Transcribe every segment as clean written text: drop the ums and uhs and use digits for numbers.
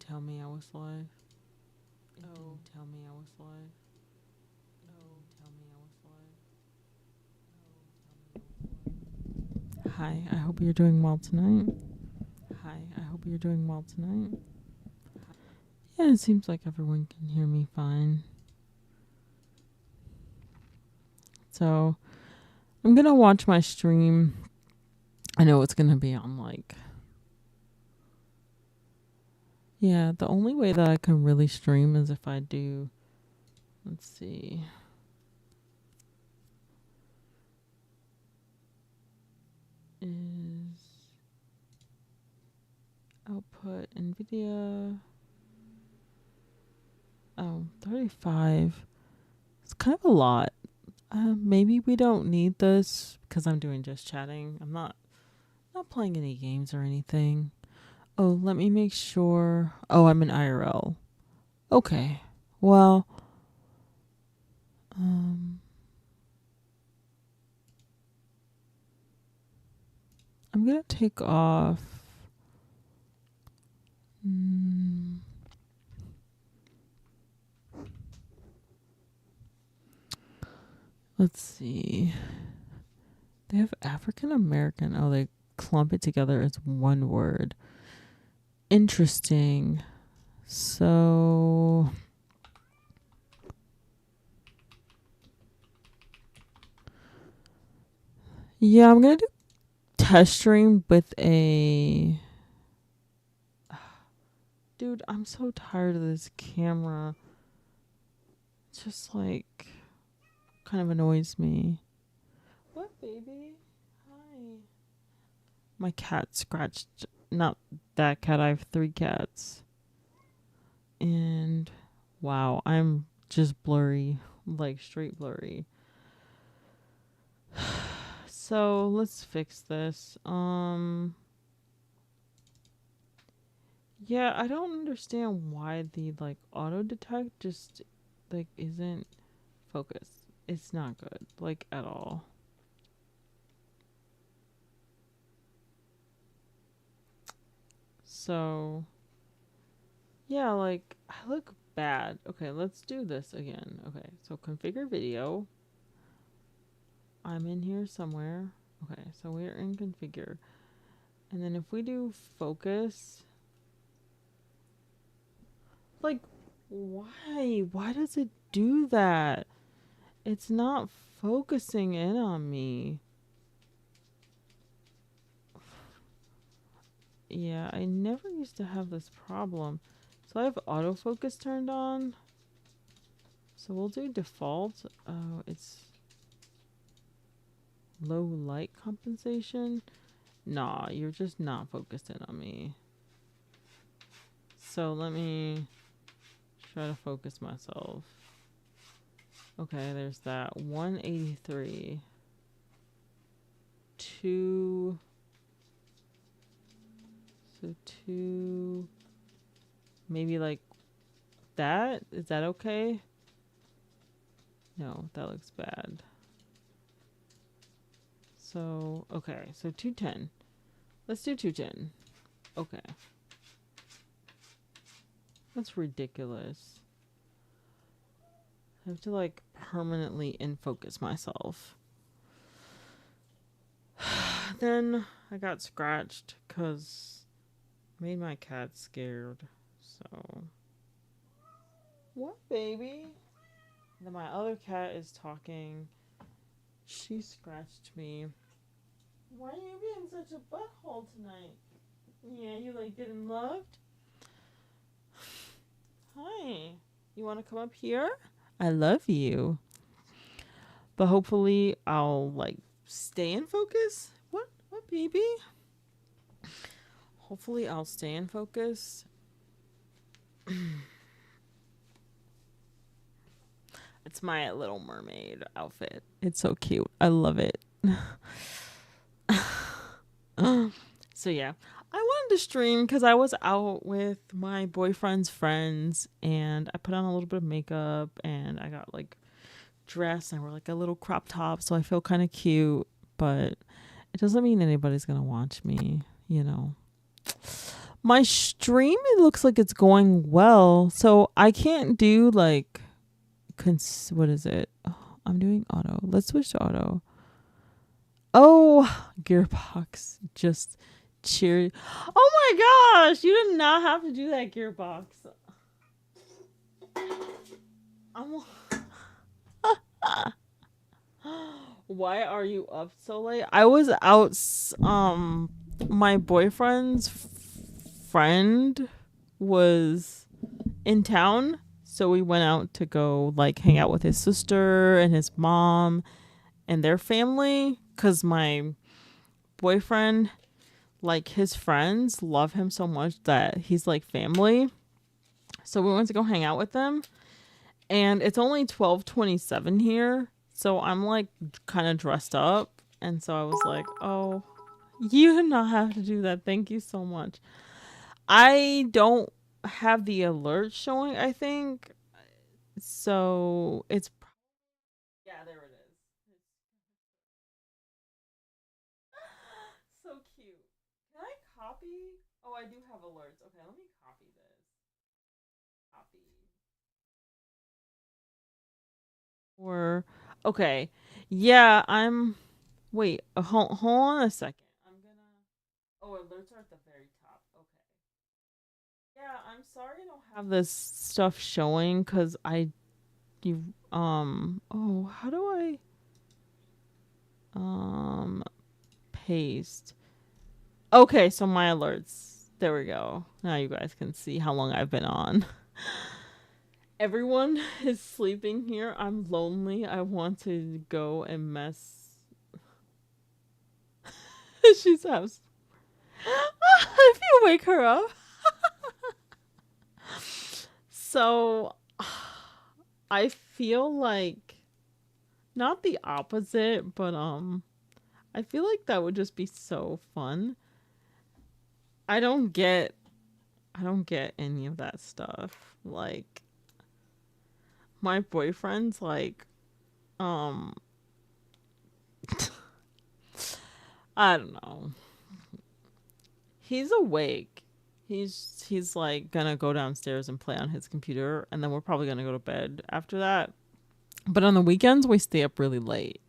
tell me I was live. Oh, tell me I was live. Oh, tell me I was live. Hi, I hope you're doing well tonight. Hi, I hope you're doing well tonight. Yeah, it seems like everyone can hear me fine. So, I'm gonna watch my stream. I know it's gonna be on yeah, the only way that I can really stream is if I do, let's see. Is output NVIDIA. Oh, 35. It's kind of a lot. Maybe we don't need this because I'm doing just chatting. I'm not playing any games or anything. Oh, let me make sure. Oh, I'm in IRL. Okay. Well, I'm gonna take off. Let's see. They have African American. Oh, they clump it together as one word. Interesting. So yeah, I'm gonna do test stream with a. Dude, I'm so tired of this camera. It's just kind of annoys me. What, baby? Hi. My cat scratched. Not that cat. I have 3 cats. And wow, I'm just blurry. Like straight blurry. So let's fix this. Yeah, I don't understand why the auto detect just isn't focused. It's not good, at all. So yeah, I look bad. Okay, let's do this again. Okay, so configure video. I'm in here somewhere. Okay, so we're in configure. And then if we do focus, why? Why does it do that? It's not focusing in on me. Yeah, I never used to have this problem. So I have autofocus turned on. So we'll do default. Oh, it's low light compensation. Nah, you're just not focused in on me. So let me try to focus myself. Okay, there's that. 183. 2. So 2. Maybe that? Is that okay? No, that looks bad. So, okay. So 210. Let's do 210. Okay. That's ridiculous. I have to permanently in focus myself. Then I got scratched because made my cat scared. So what, baby? Then my other cat is talking. She scratched me. Why are you being such a butthole tonight? Yeah, you getting loved? Hi. You want to come up here? I love you. But hopefully I'll stay in focus. What, baby? Hopefully I'll stay in focus. It's my Little Mermaid outfit. It's so cute. I love it. So yeah, I wanted to stream because I was out with my boyfriend's friends and I put on a little bit of makeup and I got dressed and I wore a little crop top, so I feel kind of cute, but it doesn't mean anybody's gonna watch me, you know. My stream, it looks like it's going well. So I can't do like, what is it? Oh, I'm doing auto. Let's switch to auto. Oh, Gearbox just cheer. Oh my gosh, you did not have to do that, Gearbox. I'm. Why are you up so late? I was out. My boyfriend's friend was in town, so we went out to go like hang out with his sister and his mom and their family. Cause my boyfriend, like his friends, love him so much that he's like family. So we went to go hang out with them, and it's only 12:27 here. So I'm like kind of dressed up. And so I was like, oh, you did not have to do that. Thank you so much. I don't have the alert showing, I think. So it's. Yeah, there it is. So cute. Can I copy? Oh, I do have alerts. Okay, let me copy this. Copy. Or. Okay. Yeah, I'm. Wait, hold on a second. I'm gonna. Oh, alerts are at the very top. Okay. Yeah, I'm sorry I don't have this stuff showing because oh, how do I um paste? Okay, so my alerts. There we go. Now you guys can see how long I've been on. Everyone is sleeping here. I'm lonely. I want to go and mess. She's house. If you wake her up. So I feel like not the opposite, but I feel like that would just be so fun. I don't get any of that stuff. Like my boyfriend's like um I don't know. He's awake. He's like gonna go downstairs and play on his computer, and then we're probably gonna go to bed after that. But on the weekends we stay up really late.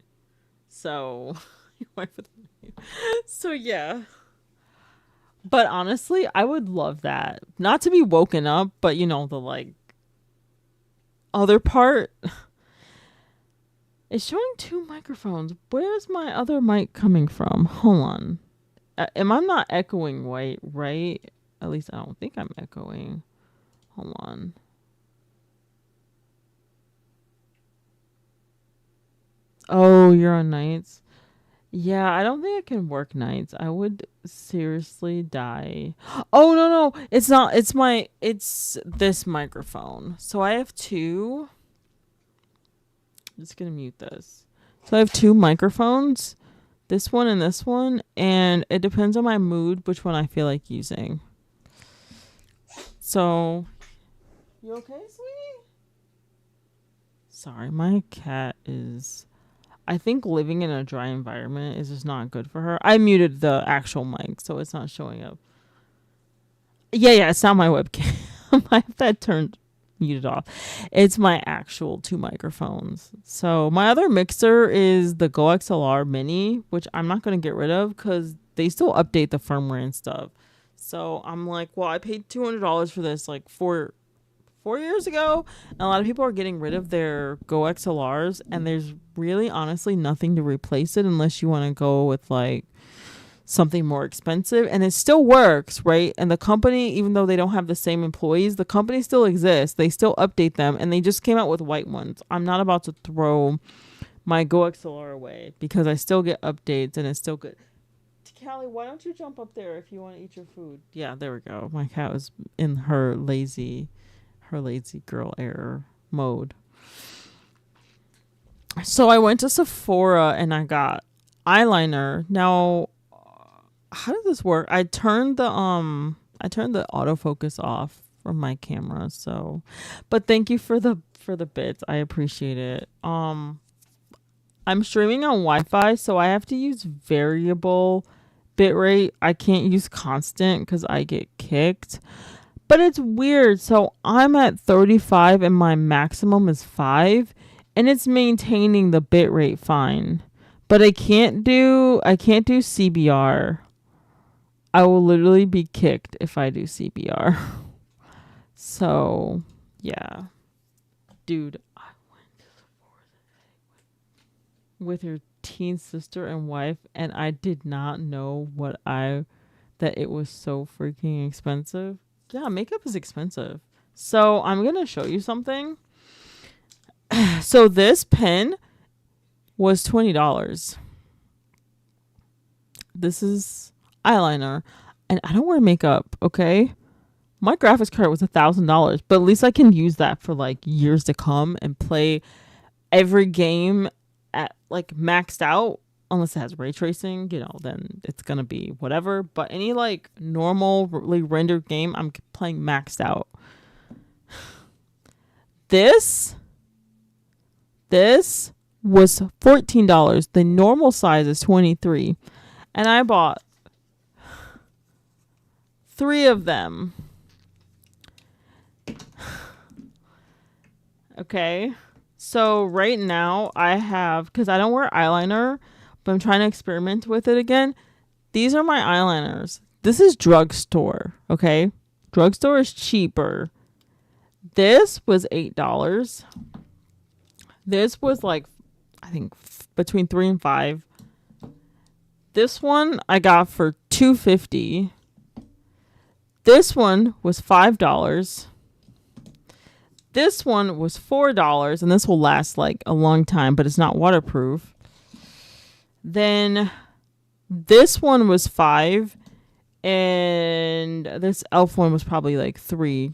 So so yeah. But honestly, I would love that. Not to be woken up, but you know, the like other part. It's showing two microphones. Where's my other mic coming from? Hold on. Am I not echoing right? At least I don't think I'm echoing. Hold on. Oh, you're on nights? Yeah, I don't think I can work nights. I would seriously die. Oh, no. It's not. It's this microphone. So I have two. I'm just going to mute this. So I have two microphones. This one and this one. And it depends on my mood which one I feel like using. So, you okay, sweetie? Sorry, my cat is. I think living in a dry environment is just not good for her. I muted the actual mic, so it's not showing up. Yeah, it's not my webcam. I have that turned muted off. It's my actual two microphones. So my other mixer is the Go XLR Mini, which I'm not going to get rid of because they still update the firmware and stuff. So I'm like, well, I paid $200 for this like 4 years ago, and a lot of people are getting rid of their Go XLRs, and there's really honestly nothing to replace it unless you want to go with like something more expensive, and it still works, right? And the company, even though they don't have the same employees, the company still exists. They still update them, and they just came out with white ones. I'm not about to throw my Go XLR away because I still get updates and it's still good. Callie, why don't you jump up there if you want to eat your food? Yeah, there we go. My cat was in her lazy girl error mode. So I went to Sephora and I got eyeliner. Now, how did this work? I turned the autofocus off from my camera. So, but thank you for the bits. I appreciate it. I'm streaming on Wi-Fi, so I have to use variable bitrate. I can't use constant because I get kicked. But it's weird. So I'm at 35 and my maximum is 5 and it's maintaining the bitrate fine. But I can't do CBR. I will literally be kicked if I do CBR. So, yeah. Dude, I went to the with your teen sister and wife and I did not know that it was so freaking expensive. Yeah, makeup is expensive. So I'm going to show you something. So this pen was $20. This is eyeliner. And I don't wear makeup, okay? My graphics card was $1,000. But at least I can use that for like years to come and play every game at like maxed out. Unless it has ray tracing, then it's going to be whatever. But any like normally rendered game, I'm playing maxed out. This was $14. The normal size is $23. And I bought 3 of them. Okay. So right now I have, because I don't wear eyeliner, but I'm trying to experiment with it again. These are my eyeliners. This is drugstore, okay? Drugstore is cheaper. This was $8. This was like, I think between $3 and $5. This one I got for $2.50. This one was $5. This one was $4, and this will last like a long time, but it's not waterproof. Then this one was $5, and this elf one was probably like $3.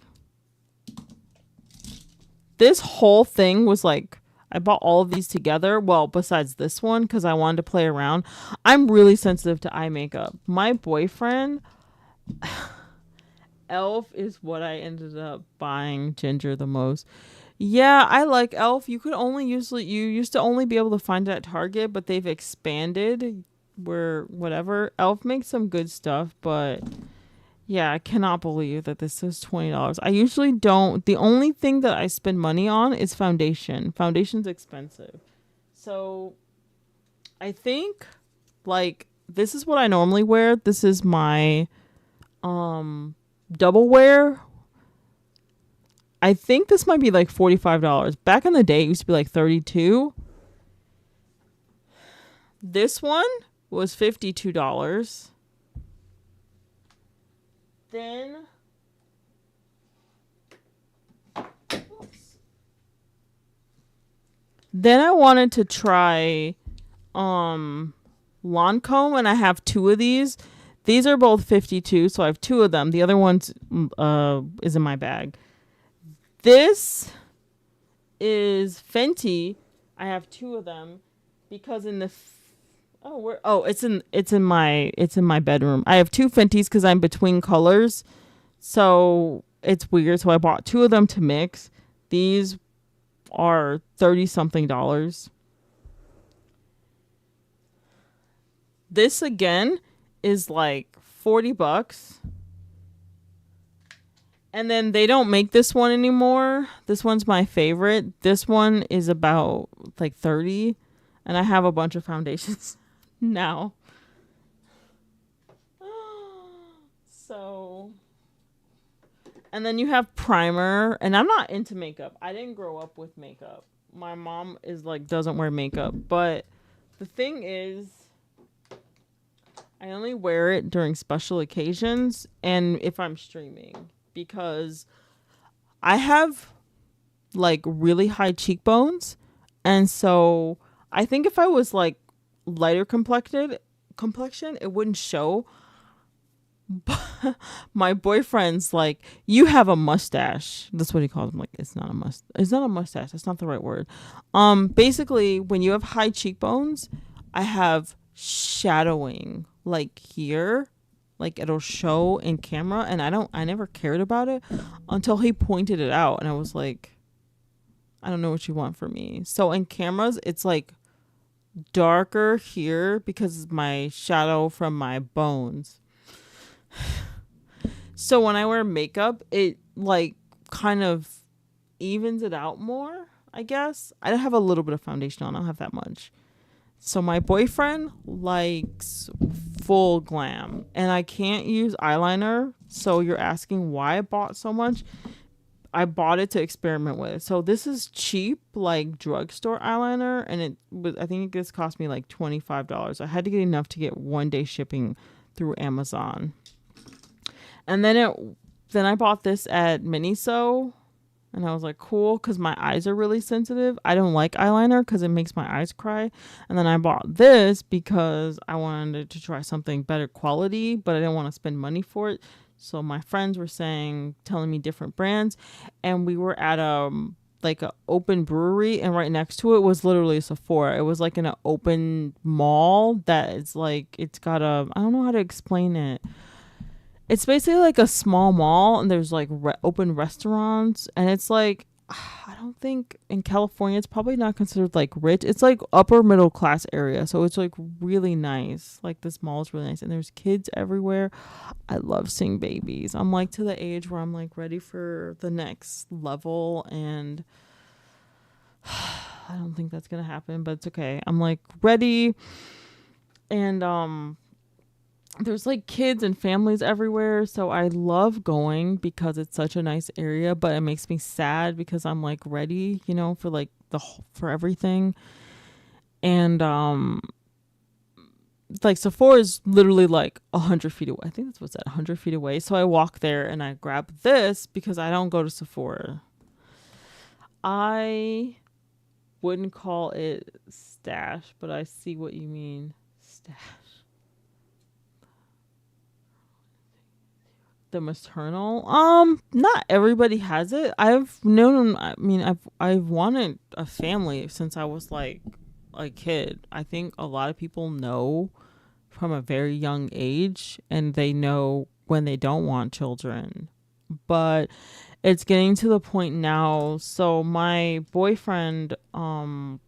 This whole thing was like, I bought all of these together. Well, besides this one, because I wanted to play around. I'm really sensitive to eye makeup. My boyfriend, elf is what I ended up buying Ginger the most. Yeah, I like elf. You used to only be able to find it at Target, but they've expanded where whatever. Elf makes some good stuff, but yeah, I cannot believe that this is $20. I usually don't. The only thing that I spend money on is foundation. Foundation's expensive. So I think like this is what I normally wear. This is my double wear. I think this might be like $45. Back in the day, it used to be like $32. This one was $52. Then I wanted to try Lancome, and I have 2 of these. These are both $52, so I have 2 of them. The other one's is in my bag. This is Fenty. I have 2 of them because in the it's in my bedroom. I have 2 Fenties because I'm between colors, so it's weird. So I bought 2 of them to mix. These are $30-something. This again is like $40. And then they don't make this one anymore. This one's my favorite. This one is about like $30. And I have a bunch of foundations now. So. And then you have primer. And I'm not into makeup. I didn't grow up with makeup. My mom is like, doesn't wear makeup. But the thing is, I only wear it during special occasions and if I'm streaming. Because I have like really high cheekbones, and so I think if I was like lighter complexion, it wouldn't show. But my boyfriend's like, you have a mustache. That's what he calls them. Like, it's not a mustache. That's not the right word. Basically, when you have high cheekbones, I have shadowing like here. Like it'll show in camera, and I never cared about it until he pointed it out, and I was like, I don't know what you want from me. So in cameras, it's like darker here because of my shadow from my bones. So when I wear makeup, it like kind of evens it out more, I guess. I have a little bit of foundation on, I don't have that much. So my boyfriend likes full glam and I can't use eyeliner. So you're asking why I bought so much. I bought it to experiment with. So this is cheap, like drugstore eyeliner, and it was. I think this cost me like $25. I had to get enough to get 1 day shipping through Amazon, and then I bought this at Miniso, and I was like, cool, because my eyes are really sensitive. I don't like eyeliner because it makes my eyes cry. And then I bought this because I wanted to try something better quality, but I didn't want to spend money for it. So my friends were telling me different brands, and we were at like a open brewery, and right next to it was literally a Sephora. It was like in an open mall that is like it's got a I don't know how to explain it. It's basically like a small mall, and there's like open restaurants, and it's like I don't think in California it's probably not considered like rich. It's like upper middle class area, so it's like really nice. Like this mall is really nice, and there's kids everywhere. I love seeing babies. I'm like to the age where I'm like ready for the next level, and I don't think that's gonna happen, but it's okay. I'm like ready, and there's like kids and families everywhere, so I love going because it's such a nice area, but it makes me sad because I'm like ready, for like for everything. And like Sephora is literally like 100 feet away. I think that's what's at 100 feet away. So I walk there and I grab this because I don't go to Sephora. I wouldn't call it stash, but I see what you mean. Stash. The maternal, not everybody has it. I've known, I mean, I've wanted a family since I was like a kid. I think a lot of people know from a very young age, and they know when they don't want children, but it's getting to the point now. So my boyfriend, all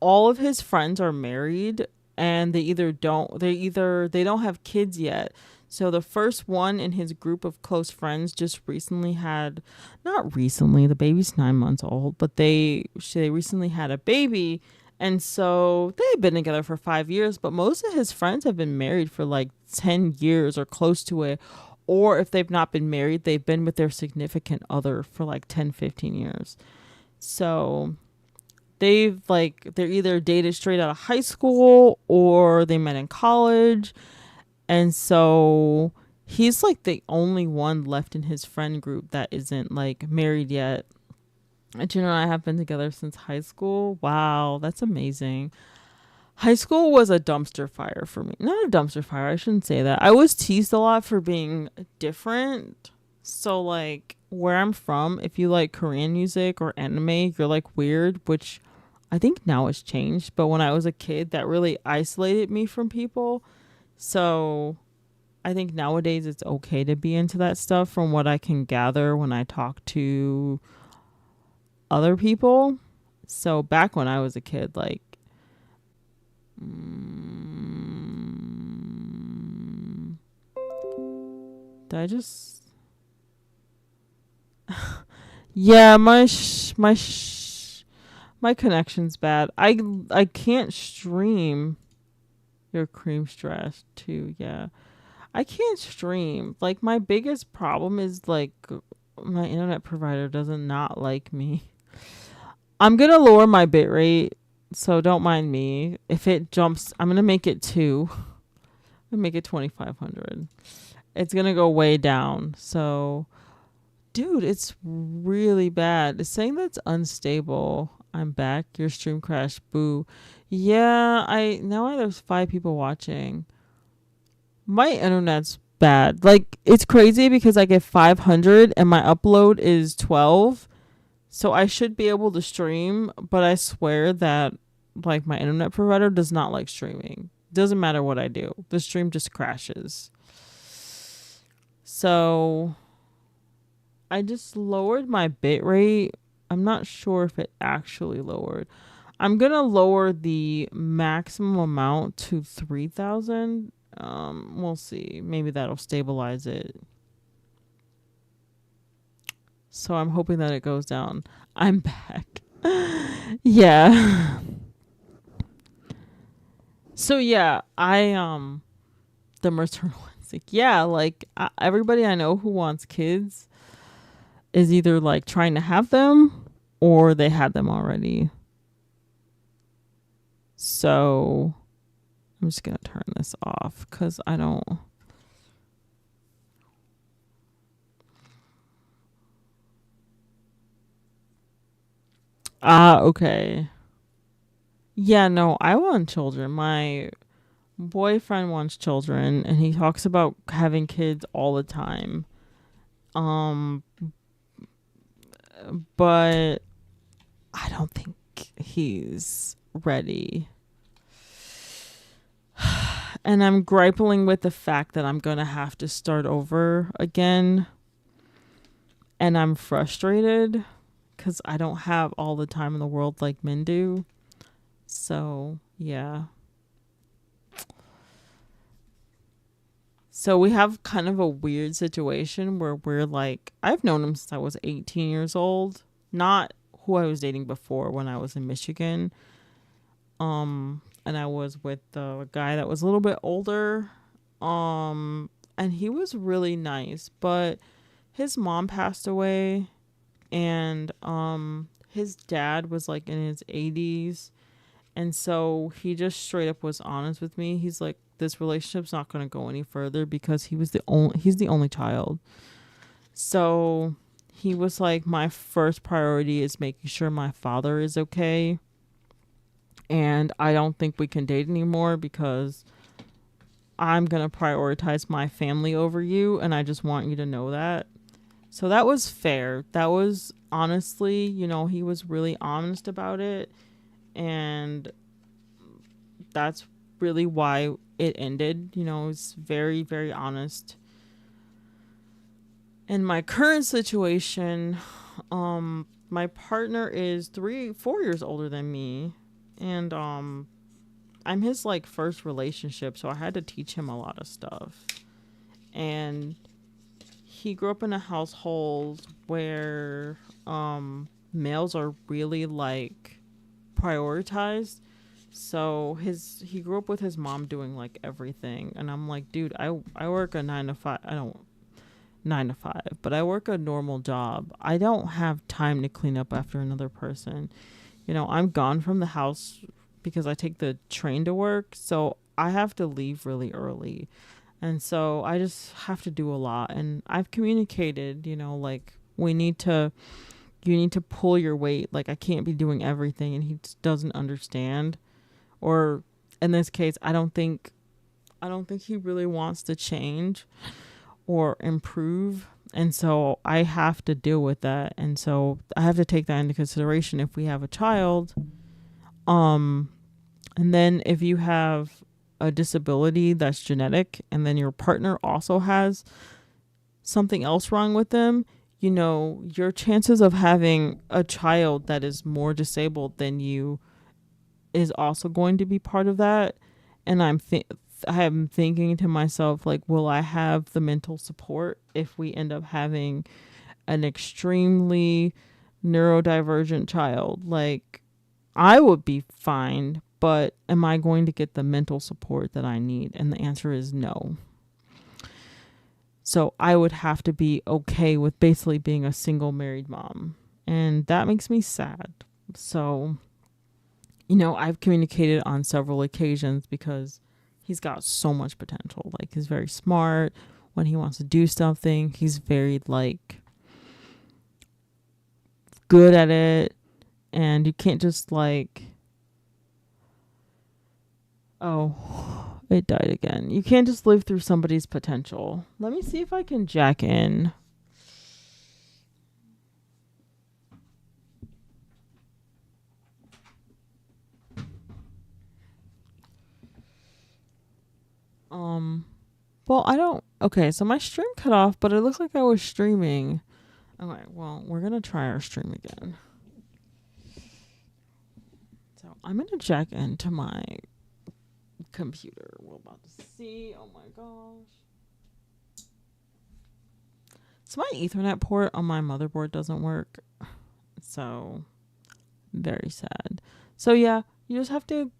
of his friends are married, and they don't have kids yet. So the first one in his group of close friends just recently had, not recently, the baby's 9 months old, but they recently had a baby. And so they've been together for 5 years, but most of his friends have been married for like 10 years or close to it. Or if they've not been married, they've been with their significant other for like 10, 15 years. So they're either dated straight out of high school or they met in college. And so he's like the only one left in his friend group that isn't like married yet. And and I have been together since high school. Wow, that's amazing. High school was a dumpster fire for me. Not a dumpster fire, I shouldn't say that. I was teased a lot for being different. So like where I'm from, if you like Korean music or anime, you're like weird, which I think now has changed. But when I was a kid, that really isolated me from people. So I think nowadays it's okay to be into that stuff from what I can gather when I talk to other people. So back when I was a kid, like, did I just? Yeah, my connection's bad. I can't stream your cream stress too. Yeah, I can't stream. Like my biggest problem is like my internet provider doesn't not like me. I'm gonna lower my bit rate, so don't mind me. If it jumps, I'm gonna make it 2. I'm gonna make it 2500. It's gonna go way down. So, dude, it's really bad. It's saying that's unstable. I'm back. Your stream crashed. Boo. Yeah, there's 5 people watching. My internet's bad. Like it's crazy because I get 500 and my upload is 12. So I should be able to stream, but I swear that like my internet provider does not like streaming. Doesn't matter what I do. The stream just crashes. So I just lowered my bit rate. I'm not sure if it actually lowered. I'm gonna lower the maximum amount to 3,000. We'll see. Maybe that'll stabilize it. So I'm hoping that it goes down. I'm back. Yeah. So yeah, the maternal instinct. Yeah, like everybody I know who wants kids is either like trying to have them or they had them already. So I'm just gonna turn this off because I don't. Okay. Yeah, no, I want children. My boyfriend wants children and he talks about having kids all the time. Um but I don't think he's ready. And I'm grappling with the fact that I'm going to have to start over again. And I'm frustrated because I don't have all the time in the world like men do. So, yeah. So we have kind of a weird situation where we're like, I've known him since I was 18 years old. Not who I was dating before when I was in Michigan. And I was with a guy that was a little bit older. And he was really nice, but his mom passed away and his dad was like in his 80s, and so he just straight up was honest with me. He's like, this relationship's not going to go any further because he's the only child. So he was like, my first priority is making sure my father is okay, and I don't think we can date anymore because I'm going to prioritize my family over you, and I just want you to know that. So that was fair. That was honestly, he was really honest about it. And that's really why it ended. It's very, very honest. In my current situation, my partner is 4 years older than me. And I'm his like first relationship, so I had to teach him a lot of stuff. And he grew up in a household where males are really like prioritized. So he grew up with his mom doing like everything, and I'm like, dude, I work a 9 to 5. I don't 9 to 5, but I work a normal job. I don't have time to clean up after another person. I'm gone from the house because I take the train to work, so I have to leave really early. And so I just have to do a lot. And I've communicated, like you need to pull your weight. Like I can't be doing everything, and he just doesn't understand. Or in this case, I don't think he really wants to change or improve. And so I have to deal with that. And so I have to take that into consideration if we have a child. And then if you have a disability that's genetic and then your partner also has something else wrong with them, your chances of having a child that is more disabled than you is also going to be part of that. And I am thinking to myself, like, will I have the mental support if we end up having an extremely neurodivergent child? Like, I would be fine, but am I going to get the mental support that I need? And the answer is no. So I would have to be okay with basically being a single married mom. And that makes me sad. So, I've communicated on several occasions because he's got so much potential. Like, he's very smart. When he wants to do something, he's very, like, good at it. And you can't just, like... Oh, it died again. You can't just live through somebody's potential. Let me see if I can jack in. Well, I don't... Okay, so my stream cut off, but it looks like I was streaming. Okay, well, we're gonna try our stream again. So I'm gonna check into my computer. We're about to see. Oh my gosh. So my Ethernet port on my motherboard doesn't work. So very sad. So yeah, you just have to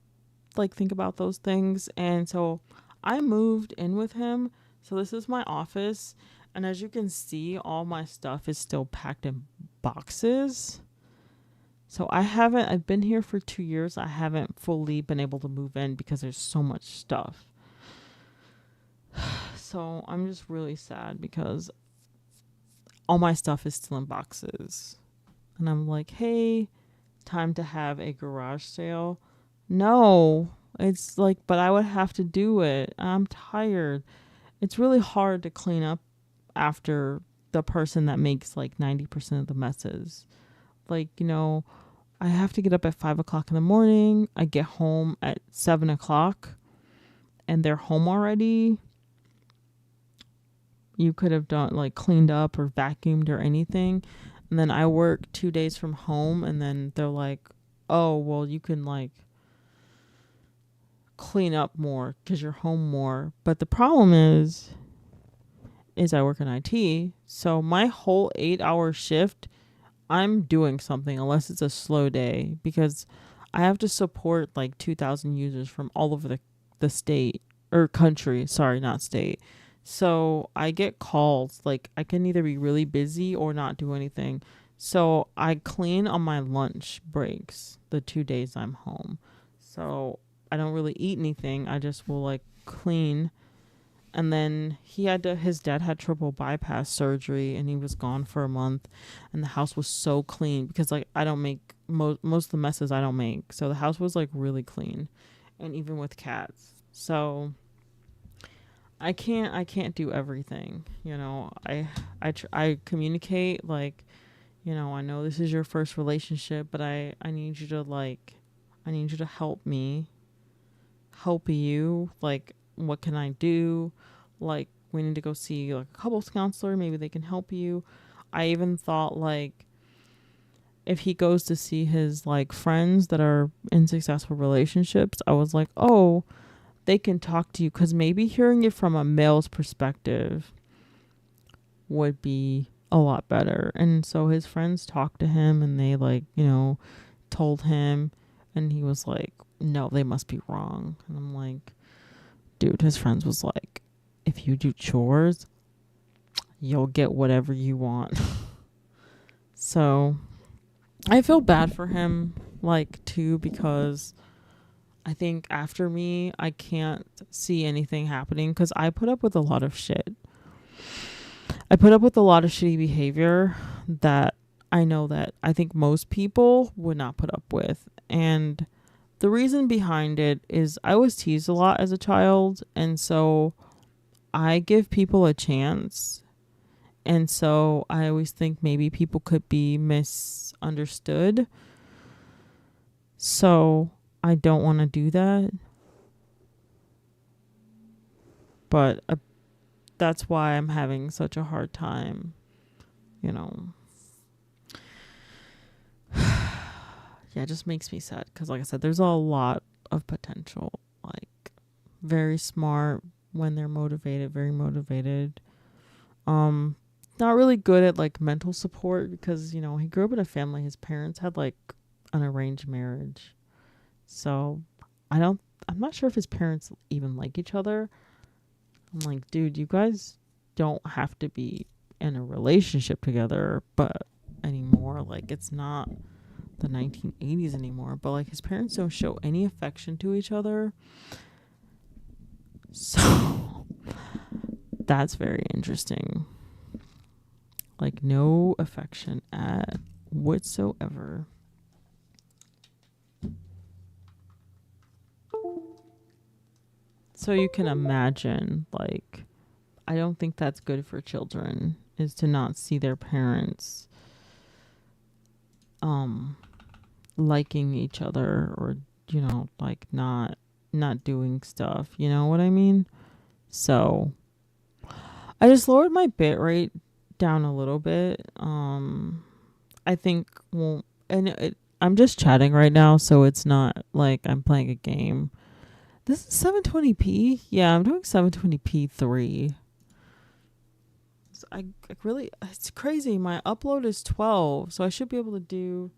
like think about those things. And so I moved in with him. So this is my office. And as you can see, all my stuff is still packed in boxes. So I've been here for 2 years. I haven't fully been able to move in because there's so much stuff. So I'm just really sad because all my stuff is still in boxes. And I'm like, hey, time to have a garage sale. No, it's like, but I would have to do it. I'm tired. It's really hard to clean up after the person that makes like 90% of the messes. Like, I have to get up at 5 o'clock in the morning. I get home at 7 o'clock and they're home already. You could have done like cleaned up or vacuumed or anything. And then I work 2 days from home and then they're like, oh, well, you can like clean up more because you're home more. But the problem is I work in IT. So my whole 8-hour shift, I'm doing something unless it's a slow day because I have to support like 2,000 users from all over the state or country. Sorry, not state. So I get calls. Like I can either be really busy or not do anything. So I clean on my lunch breaks the 2 days I'm home. So I don't really eat anything. I just will like clean. And then his dad had triple bypass surgery and he was gone for a month and the house was so clean because like I don't make most of the messes I don't make. So the house was like really clean and even with cats. So I can't do everything, I communicate like, I know this is your first relationship, but I need you to help me help you. Like, what can I do? Like, we need to go see like a couples counselor. Maybe they can help you. I even thought like if he goes to see his like friends that are in successful relationships, I was like, oh, they can talk to you because maybe hearing it from a male's perspective would be a lot better. And so his friends talked to him and they like, told him and he was like, no, they must be wrong. And I'm like, dude, his friends was like, if you do chores, you'll get whatever you want. So I feel bad for him, like, too, because I think after me, I can't see anything happening because I put up with a lot of shit. I put up with a lot of shitty behavior that I think most people would not put up with. And the reason behind it is I was teased a lot as a child. And so I give people a chance. And so I always think maybe people could be misunderstood. So I don't want to do that. But that's why I'm having such a hard time, Yeah, it just makes me sad because, like I said, there's a lot of potential. Like, very smart when they're motivated, very motivated. Not really good at like mental support because he grew up in a family. His parents had like an arranged marriage, so I'm not sure if his parents even like each other. I'm like, dude, you guys don't have to be in a relationship together, but anymore. Like, it's not the 1980s anymore. But like, his parents don't show any affection to each other. So that's very interesting. Like, no affection at whatsoever. So you can imagine, like, I don't think that's good for children, is to not see their parents liking each other or, like not doing stuff. You know what I mean? So I just lowered my bit rate down a little bit. I think, well, and I'm just chatting right now, so it's not like I'm playing a game. This is 720p? Yeah, I'm doing 720p 3. I really, it's crazy. My upload is 12, so I should be able to do.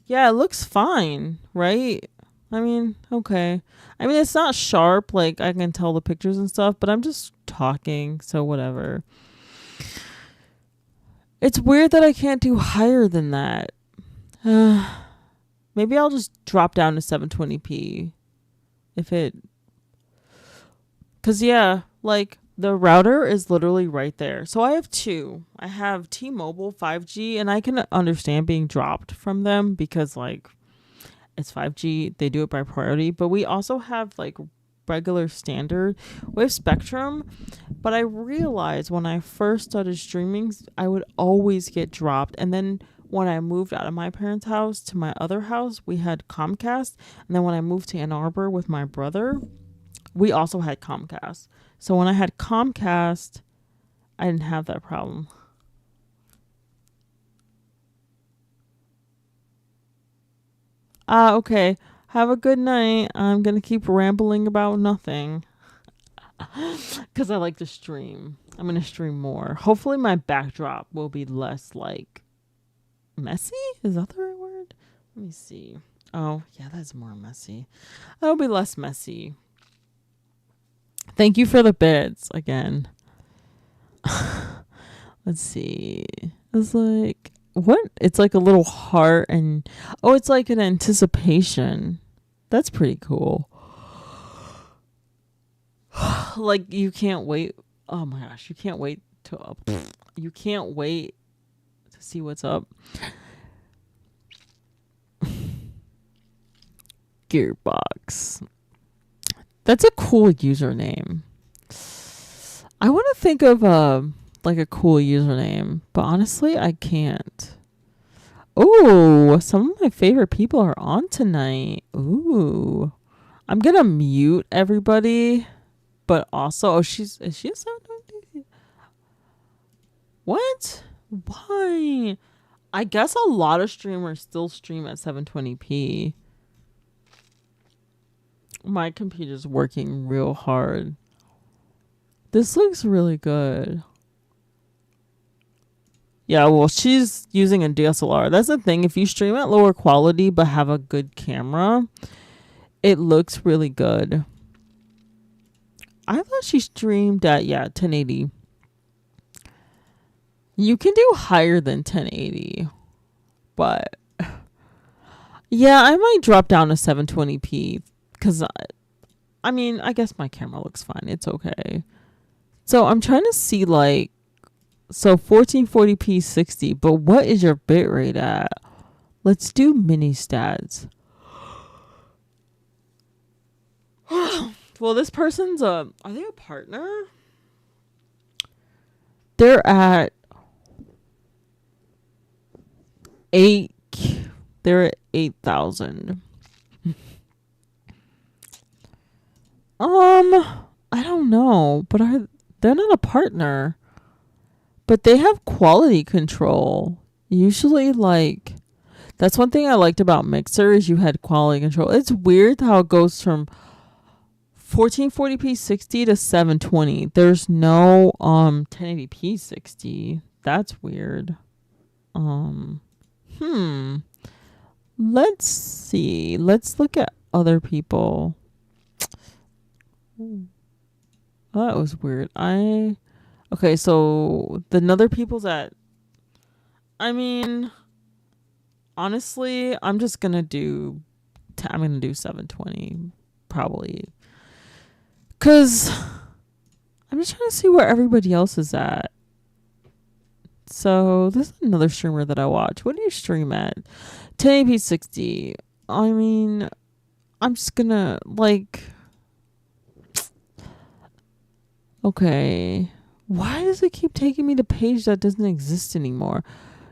Yeah, it looks fine, right? I mean, okay. I mean, it's not sharp, like I can tell the pictures and stuff, but I'm just talking, so whatever. It's weird that I can't do higher than that. Maybe I'll just drop down to 720p if it. Cause yeah, like the router is literally right there. So I have two. I have T-Mobile 5G, and I can understand being dropped from them because like it's 5G. They do it by priority. But we also have like regular standard. We have Spectrum. But I realized when I first started streaming, I would always get dropped. And then when I moved out of my parents' house to my other house, we had Comcast. And then when I moved to Ann Arbor with my brother, we also had Comcast. So when I had Comcast, I didn't have that problem. Okay. Have a good night. I'm going to keep rambling about nothing. Because I like to stream. I'm going to stream more. Hopefully my backdrop will be less like messy. Is that the right word? Let me see. Oh, yeah, that's more messy. That'll be less messy. Thank you for the bits again. Let's see. It's like, what? It's like a little heart and, oh, it's like an anticipation. That's pretty cool. Like, you can't wait. Oh my gosh, you can't wait to you can't wait to see what's up. Gearbox. That's a cool username. I want to think of like a cool username, but honestly, I can't. Oh, some of my favorite people are on tonight. Ooh. I'm going to mute everybody, but also, is she a 720? What? Why? I guess a lot of streamers still stream at 720p. My computer's working real hard. This looks really good. Yeah, well, she's using a DSLR. That's the thing. If you stream at lower quality but have a good camera, it looks really good. I thought she streamed at, 1080. You can do higher than 1080. But, yeah, I might drop down to 720p. Because, I mean, I guess my camera looks fine. It's okay. So, I'm trying to see, like, so 1440p 60. But what is your bitrate at? Let's do mini stats. Well, this person's are they a partner? They're at 8. They're at 8,000. I don't know, but they're not a partner. But they have quality control. Usually, like, that's one thing I liked about Mixer is you had quality control. It's weird how it goes from 1440p 60 to 720. There's no 1080p 60. That's weird. Let's see. Let's look at other people. Oh, that was weird. Okay, so the other people's at, I mean, honestly, I'm just gonna do 720 probably, cause I'm just trying to see where everybody else is at. So this is another streamer that I watch. What do you stream at? 1080p 60. I mean, I'm just gonna like. Okay. Why does it keep taking me to page that doesn't exist anymore?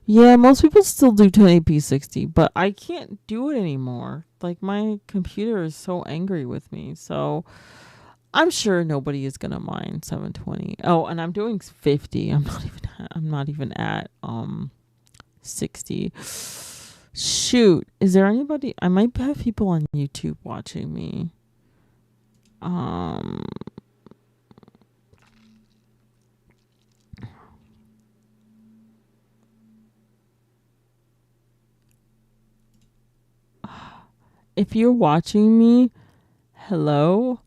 Yeah, most people still do 1080p 60, but I can't do it anymore. Like, my computer is so angry with me. So I'm sure nobody is gonna mind 720. Oh, and I'm doing 50. I'm not even at 60. Shoot, is there anybody? I might have people on YouTube watching me. If you're watching me, hello?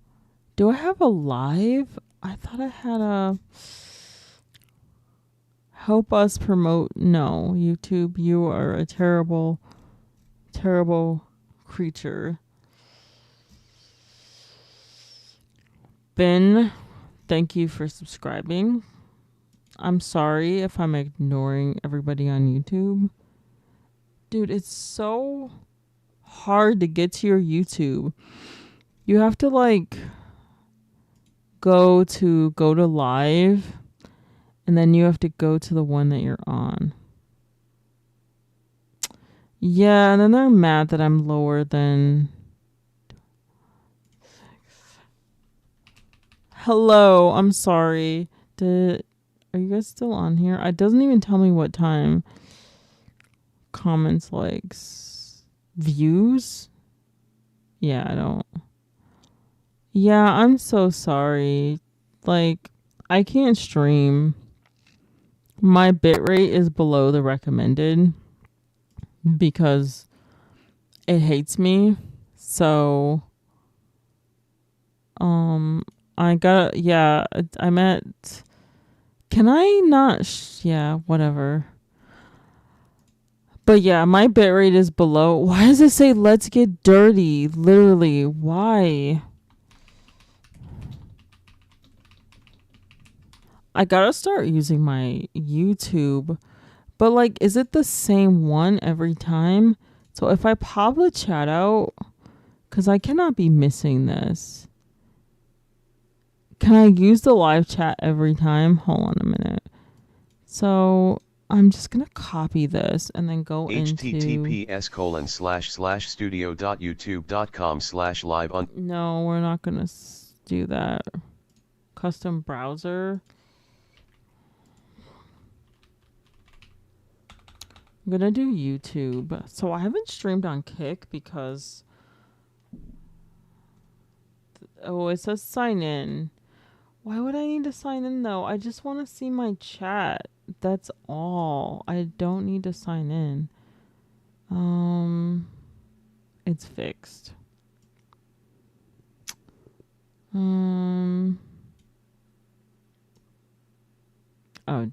Do I have a live? I thought I had a help us promote. No, YouTube, you are a terrible, terrible creature. Ben, thank you for subscribing. I'm sorry if I'm ignoring everybody on YouTube. Dude, it's so hard to get to your YouTube. You have to like go to live, and then you have to go to the one that you're on. Yeah, and then they're mad that I'm lower than... Hello, I'm sorry. Are you guys still on here? It doesn't even tell me what time. Comments, likes, views? Yeah, I don't. Yeah, I'm so sorry. Like, I can't stream. My bitrate is below the recommended because it hates me. So, I'm at... Can I not? Yeah, whatever. But yeah, my bitrate is below. Why does it say let's get dirty? Literally, why? I gotta start using my YouTube. But like, is it the same one every time? So if I pop the chat out, because I cannot be missing this. Can I use the live chat every time? Hold on a minute. So I'm just going to copy this and then go into... https://studio.youtube.com/live. No, we're not going to do that. Custom browser. I'm going to do YouTube. So I haven't streamed on Kick because... Oh, it says sign in. Why would I need to sign in though? I just want to see my chat. That's all. I don't need to sign in. It's fixed. Oh,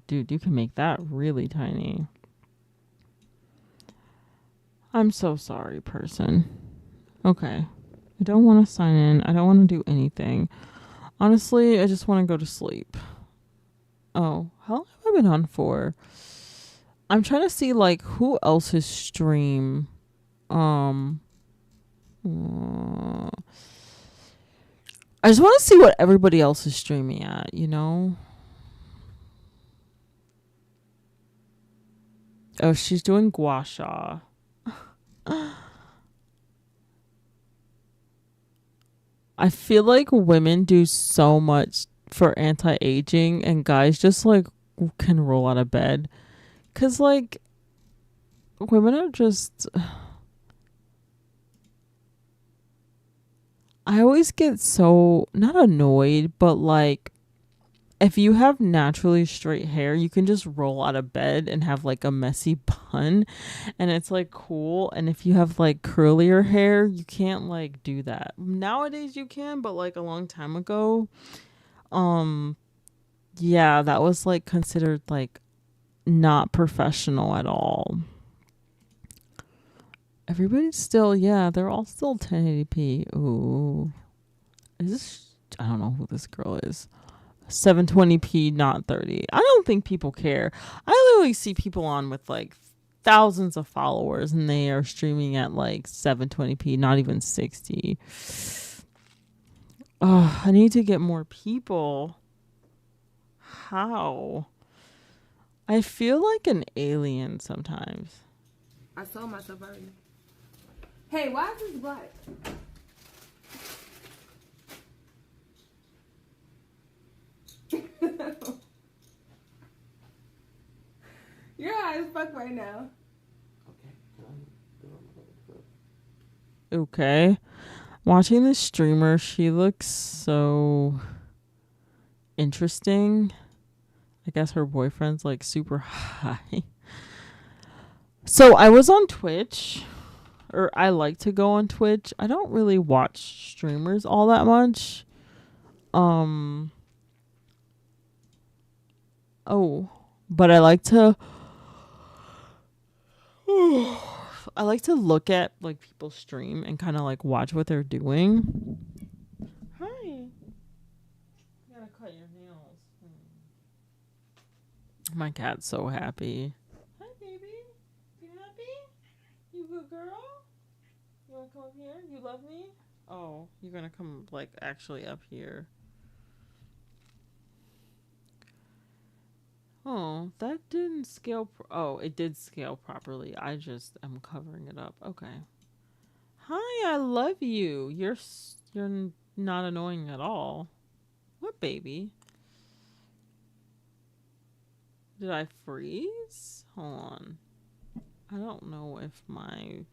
dude, you can make that really tiny. I'm so sorry, person. Okay. I don't want to sign in. I don't want to do anything. Honestly, I just want to go to sleep. Oh, how long have I been on for? I'm trying to see, like, who else's stream. I just want to see what everybody else is streaming at, you know? Oh, she's doing gua sha. I feel like women do so much for anti-aging and guys just like can roll out of bed. 'Cause like women are just... I always get so not annoyed, but like if you have naturally straight hair, you can just roll out of bed and have like a messy bun and it's like cool. And if you have like curlier hair, you can't like do that. Nowadays you can, but like a long time ago, yeah, that was like considered like not professional at all. Everybody's still, yeah, they're all still 1080p. Ooh. Is this, I don't know who this girl is. 720p, not 30. I don't think people care. I literally see people on with like thousands of followers and they are streaming at like 720p, not even 60. Oh, I need to get more people. How? I feel like an alien sometimes. I sold myself already. Hey, why is this black? You're high as fuck right now. Okay, come on. okay. Watching this streamer, she looks so interesting. I guess her boyfriend's like super high. So I was on Twitch, or I like to go on Twitch. I don't really watch streamers all that much. But I like to I like to look at like people stream and kind of like watch what they're doing. Hi. You gotta cut your nails. My cat's so happy. Hi, baby. You happy? You good girl? You wanna come up here? You love me? Oh, you're gonna come like actually up here. Oh, that didn't scale. It did scale properly. I just am covering it up. Okay. Hi, I love you. You're not annoying at all. What, baby? Did I freeze? Hold on. I don't know if my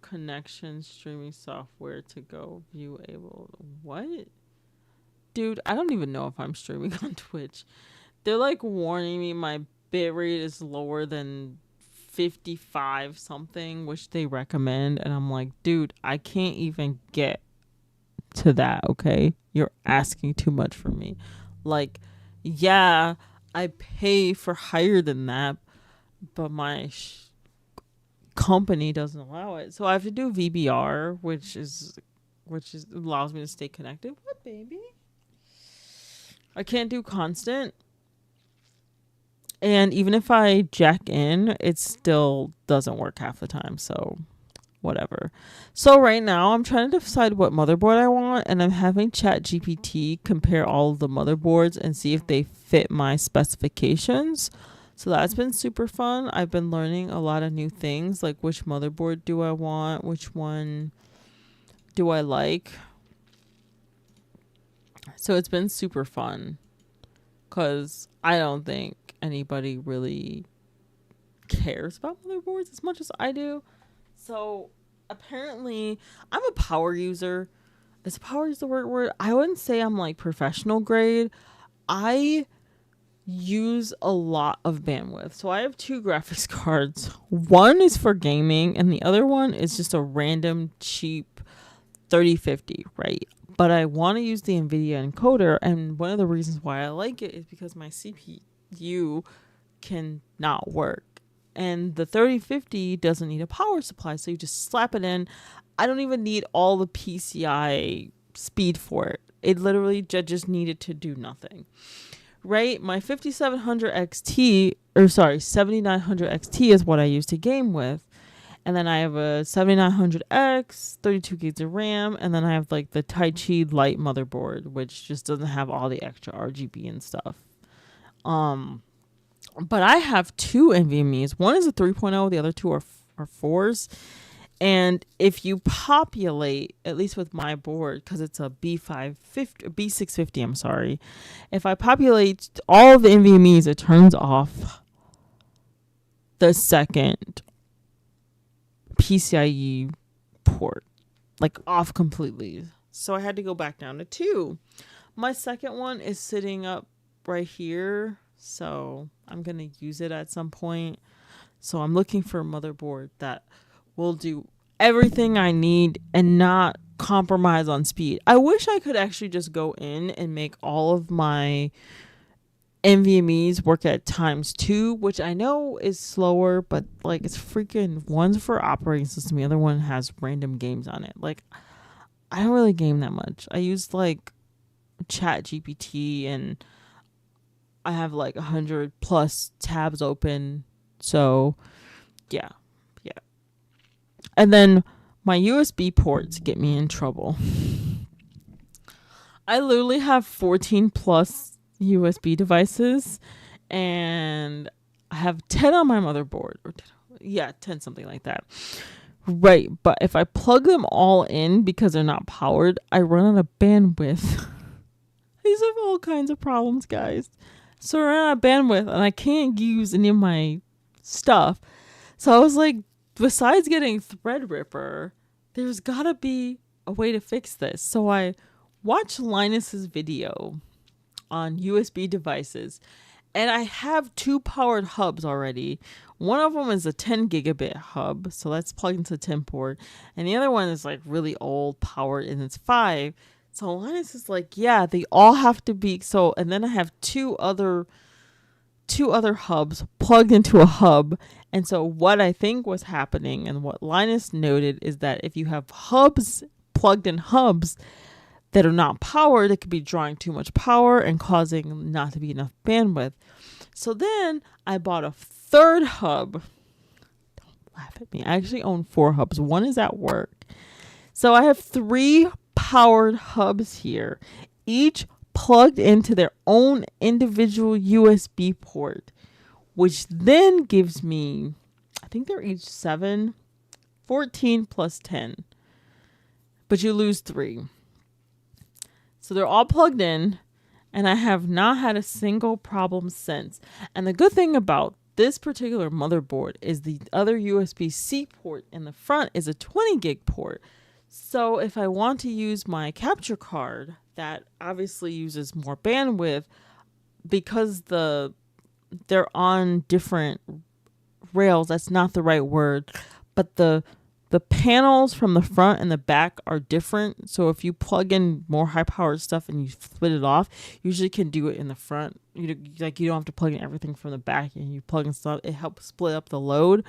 connection streaming software to go view able. What? Dude, I don't even know if I'm streaming on Twitch. They're like warning me my bitrate is lower than 55 something, which they recommend. And I'm like, dude, I can't even get to that, okay? You're asking too much from me. Like, yeah, I pay for higher than that, but my company doesn't allow it. So I have to do VBR, which allows me to stay connected. What, baby? I can't do constant. And even if I jack in, it still doesn't work half the time. So whatever. So right now I'm trying to decide what motherboard I want, and I'm having ChatGPT compare all of the motherboards and see if they fit my specifications. So that's been super fun. I've been learning a lot of new things, like which motherboard do I want, which one do I like. So it's been super fun because I don't think anybody really cares about motherboards as much as I do. So apparently I'm a power user. Is power is the right word? I wouldn't say I'm like professional grade. I use a lot of bandwidth. So I have 2 graphics cards. One is for gaming and the other one is just a random cheap 3050, right? But I want to use the NVIDIA encoder, and one of the reasons why I like it is because my CPU can not work. And the 3050 doesn't need a power supply, so you just slap it in. I don't even need all the PCI speed for it. It literally just needed to do nothing. Right? My 7900 XT is what I use to game with. And then I have a 7900X, 32 gigs of RAM, and then I have like the Taichi Lite motherboard, which just doesn't have all the extra RGB and stuff. But I have 2 NVMe's. One is a 3.0, the other 2 are 4s. And if you populate, at least with my board, because it's a B650, I'm sorry. If I populate all of the NVMe's, it turns off the second PCIe port, like off completely. So I had to go back down to 2. My second one is sitting up right here, so I'm going to use it at some point. So I'm looking for a motherboard that will do everything I need and not compromise on speed. I wish I could actually just go in and make all of my NVMe's work at ×2, which I know is slower, but like it's freaking, one's for operating system, the other one has random games on it. Like I don't really game that much. I use like ChatGPT and I have like 100 plus tabs open. So yeah. And then my USB ports get me in trouble. I literally have 14 plus USB devices, and I have 10 on my motherboard. 10, something like that. Right, but if I plug them all in because they're not powered, I run out of bandwidth. These are all kinds of problems, guys. So I run out of bandwidth, and I can't use any of my stuff. So I was like, besides getting Threadripper, there's gotta be a way to fix this. So I watched Linus's video on USB devices, and I have 2 powered hubs already. One of them is a 10 gigabit hub, so that's plugged into the 10 port, and the other one is like really old powered and it's 5. So Linus is like, yeah, they all have to be so. And then I have two other hubs plugged into a hub. And so what I think was happening and what Linus noted is that if you have hubs plugged in hubs that are not powered, it could be drawing too much power and causing not to be enough bandwidth. So then I bought a third hub. Don't laugh at me. I actually own 4 hubs. One is at work. So I have 3 powered hubs here, each plugged into their own individual USB port, which then gives me, I think they're each 7, 14 plus 10, but you lose 3. So they're all plugged in, and I have not had a single problem since. And the good thing about this particular motherboard is the other USB-C port in the front is a 20 gig port. So if I want to use my capture card, that obviously uses more bandwidth because they're on different rails. That's not the right word, but the panels from the front and the back are different. So if you plug in more high powered stuff and you split it off, you usually can do it in the front. You don't have to plug in everything from the back, and you plug in stuff. It helps split up the load.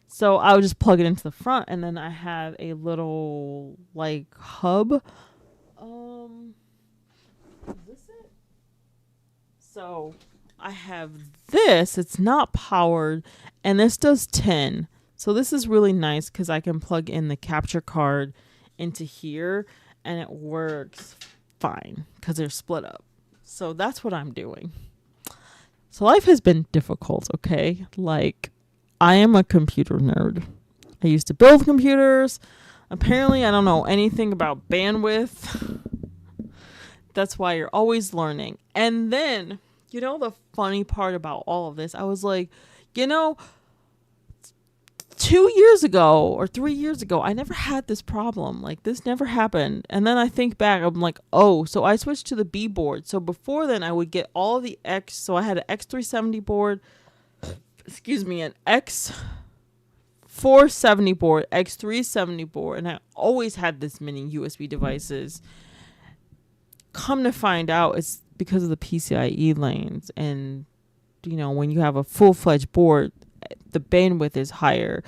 So I would just plug it into the front, and then I have a little like hub. Is this it? So I have this. It's not powered, and this does 10. So this is really nice because I can plug in the capture card into here, and it works fine because they're split up. So that's what I'm doing. So life has been difficult, okay? Like, I am a computer nerd. I used to build computers. Apparently, I don't know anything about bandwidth. That's why you're always learning. And then, the funny part about all of this, I was like, 2 years ago or 3 years ago, I never had this problem. Like, this never happened. And then I think back, I'm like, oh, so I switched to the B board. So before then, I would get all the X. So I had an X370 board. An X470 board, X370 board, and I always had this many USB devices. Come to find out, it's because of the PCIe lanes, and when you have a full-fledged board, the bandwidth is higher.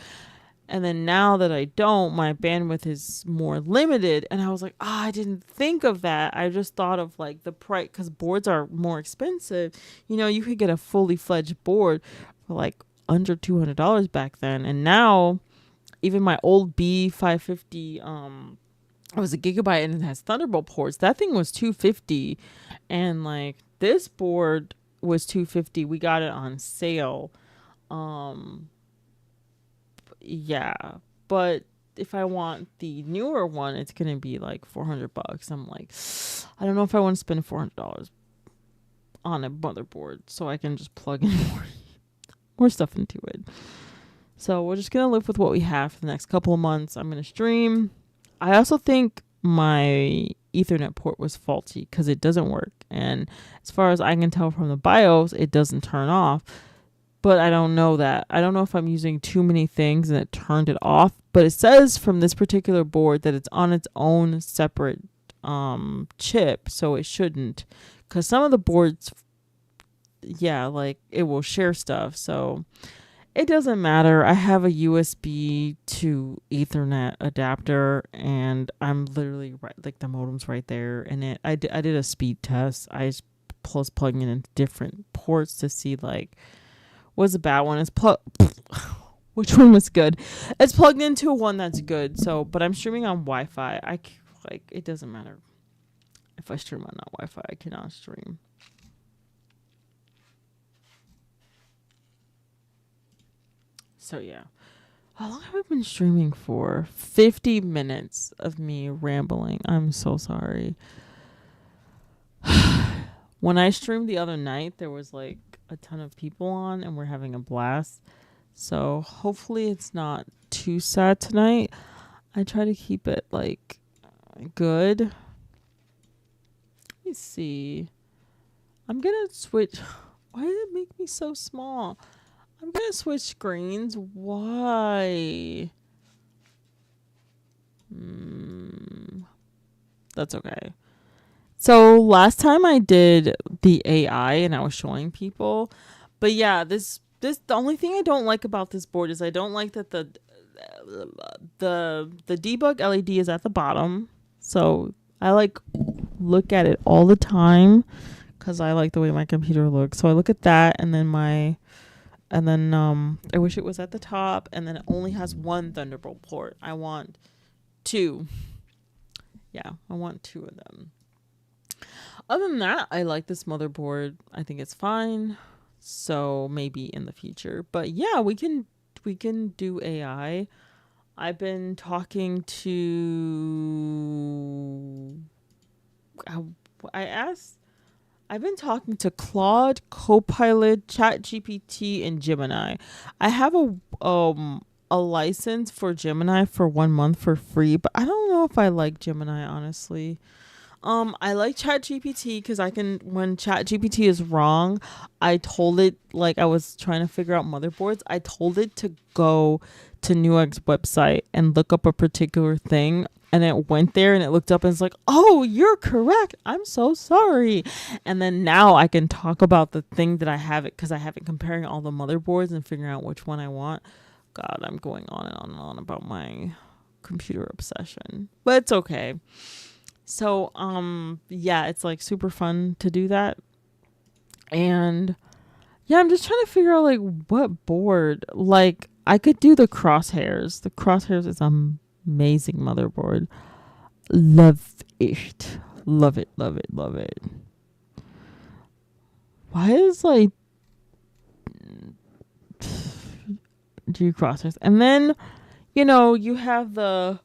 And then now that I don't, my bandwidth is more limited. And I was like, I didn't think of that. I just thought of like the price, because boards are more expensive. You could get a fully fledged board for like under $200 back then. And now even my old B550, it was a gigabyte and it has Thunderbolt ports. That thing was $250. And like this board was $250. We got it on sale. Yeah, but if I want the newer one, it's gonna be like $400. I'm like, I don't know if I want to spend $400 on a motherboard, so I can just plug in more stuff into it. So we're just gonna live with what we have for the next couple of months. I'm gonna stream. I also think my Ethernet port was faulty because it doesn't work, and as far as I can tell from the BIOS, it doesn't turn off. But I don't know that. I don't know if I'm using too many things and it turned it off. But it says from this particular board that it's on its own separate chip. So it shouldn't. Because some of the boards, like it will share stuff. So it doesn't matter. I have a USB to Ethernet adapter. And I'm literally right, like the modem's right there. And I did a speed test. I was plugging it into different ports to see like, was a bad one. Which one was good? It's plugged into one that's good. So, but I'm streaming on Wi-Fi. It doesn't matter if I stream on not Wi-Fi. I cannot stream. So yeah, how long have I been streaming for? 50 minutes of me rambling. I'm so sorry. When I streamed the other night, there was like a ton of people on and we're having a blast. So hopefully it's not too sad tonight. I try to keep it like good. Let me see. I'm gonna switch. Why did it make me so small? I'm gonna switch screens. Why? That's okay. So last time I did the AI and I was showing people, but yeah, this the only thing I don't like about this board is I don't like that the debug LED is at the bottom. So I like look at it all the time because I like the way my computer looks. So I look at that and then I wish it was at the top and then it only has one Thunderbolt port. I want two. Yeah, I want two of them. Other than that, I like this motherboard. I think it's fine. So maybe in the future. But yeah, we can do AI. I've been talking to I've been talking to Claude, Copilot, ChatGPT, and Gemini. I have a license for Gemini for 1 month for free, but I don't know if I like Gemini honestly. I like ChatGPT because I can, when ChatGPT is wrong, I told it, like I was trying to figure out motherboards, I told it to go to Newegg's website and look up a particular thing. And it went there and it looked up and it's like, oh, you're correct. I'm so sorry. And then now I can talk about the thing that I have it because I have it comparing all the motherboards and figuring out which one I want. God, I'm going on and on and on about my computer obsession. But it's okay. So, yeah, it's like super fun to do that. And yeah, I'm just trying to figure out like what board. Like I could do the Crosshairs. The Crosshairs is amazing motherboard. Love it. Love it, love it, love it. Why is like do Crosshairs? And then, you know, you have the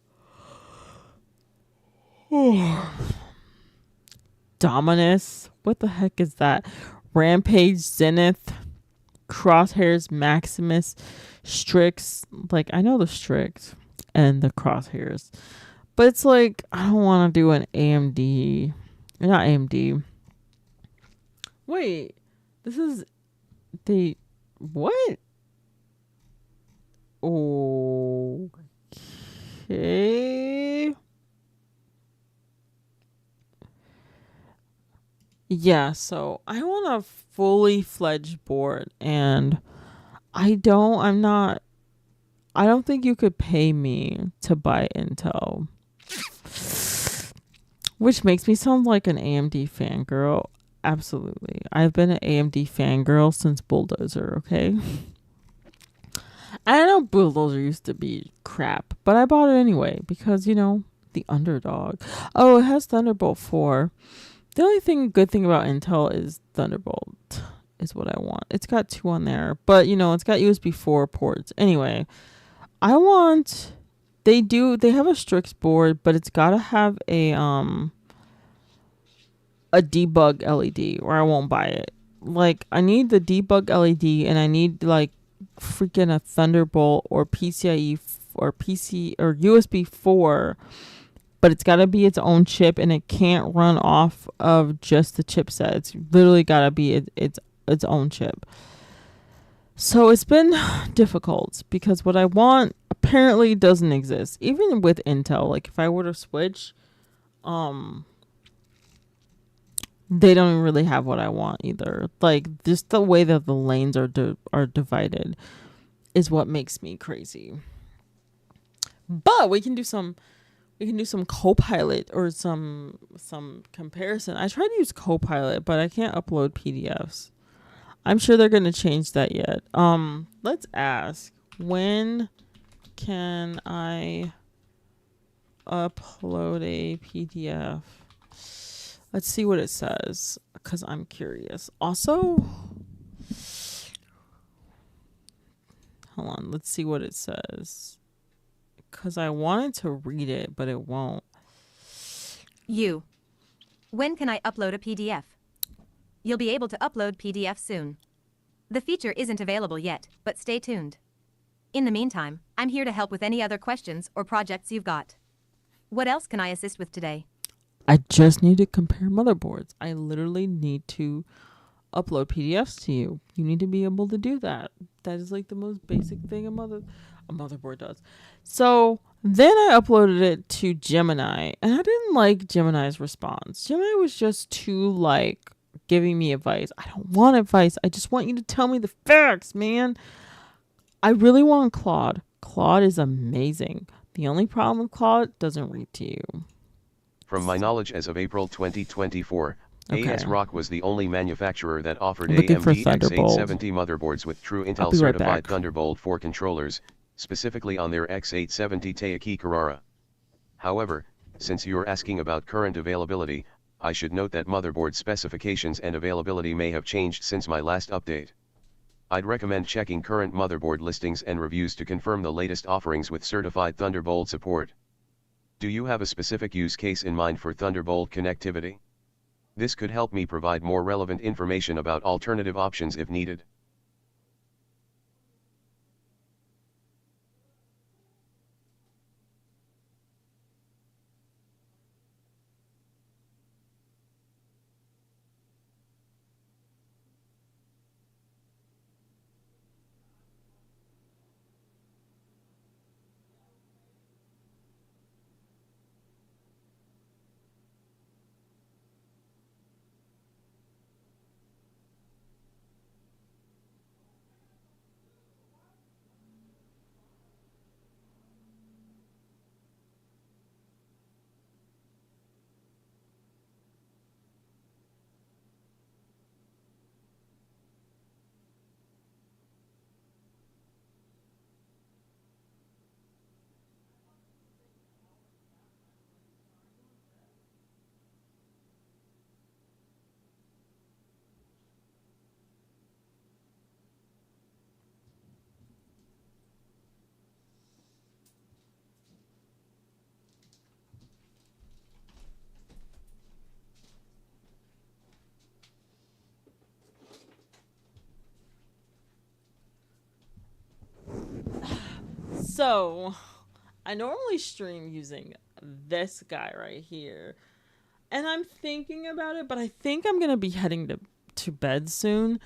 Dominus. What the heck is that? Rampage, Zenith, Crosshairs, Maximus, Strix. Like, I know the Strix and the Crosshairs. But it's like, I don't want to do an AMD. Not AMD. Wait. This is the... What? Okay. Yeah, so I want a fully fledged board and I don't think you could pay me to buy Intel. Which makes me sound like an AMD fangirl. Absolutely. I've been an AMD fangirl since Bulldozer, okay? I know Bulldozer used to be crap, but I bought it anyway because, you know, the underdog. Oh, it has Thunderbolt 4. The only good thing about Intel is Thunderbolt is what I want. It's got 2 on there, but you know, it's got USB 4 ports. Anyway, they have a Strix board, but it's got to have a debug LED or I won't buy it. Like I need the debug LED and I need like freaking a Thunderbolt or PCIe or PC or USB 4. But it's got to be its own chip and it can't run off of just the chipset. It's literally got to be its own chip. So it's been difficult because what I want apparently doesn't exist. Even with Intel, like if I were to switch, they don't really have what I want either. Like just the way that the lanes are divided is what makes me crazy. But we can do some Copilot or some comparison. I tried to use Copilot, but I can't upload PDFs. I'm sure they're going to change that yet. Let's ask, when can I upload a PDF? Let's see what it says because I'm curious. Also, hold on. Let's see what it says. Because I wanted to read it, but it won't. When can I upload a PDF? You'll be able to upload PDF soon. The feature isn't available yet, but stay tuned. In the meantime, I'm here to help with any other questions or projects you've got. What else can I assist with today? I just need to compare motherboards. I literally need to upload PDFs to you. You need to be able to do that. That is like the most basic thing a motherboard does. So then I uploaded it to Gemini, and I didn't like Gemini's response. Gemini was just too like giving me advice. I don't want advice. I just want you to tell me the facts, man. I really want Claude. Claude is amazing. The only problem with Claude doesn't read to you. From my knowledge as of April 2024, Okay. ASRock was the only manufacturer that offered I'm looking for AMD Thunderbolt. X870 motherboards with true I'll Intel be right certified back. Thunderbolt 4 controllers, specifically on their X870 Teiki Carrara. However, since you're asking about current availability, I should note that motherboard specifications and availability may have changed since my last update. I'd recommend checking current motherboard listings and reviews to confirm the latest offerings with certified Thunderbolt support. Do you have a specific use case in mind for Thunderbolt connectivity? This could help me provide more relevant information about alternative options if needed. So, I normally stream using this guy right here. And I'm thinking about it, but I think I'm going to be heading to bed soon.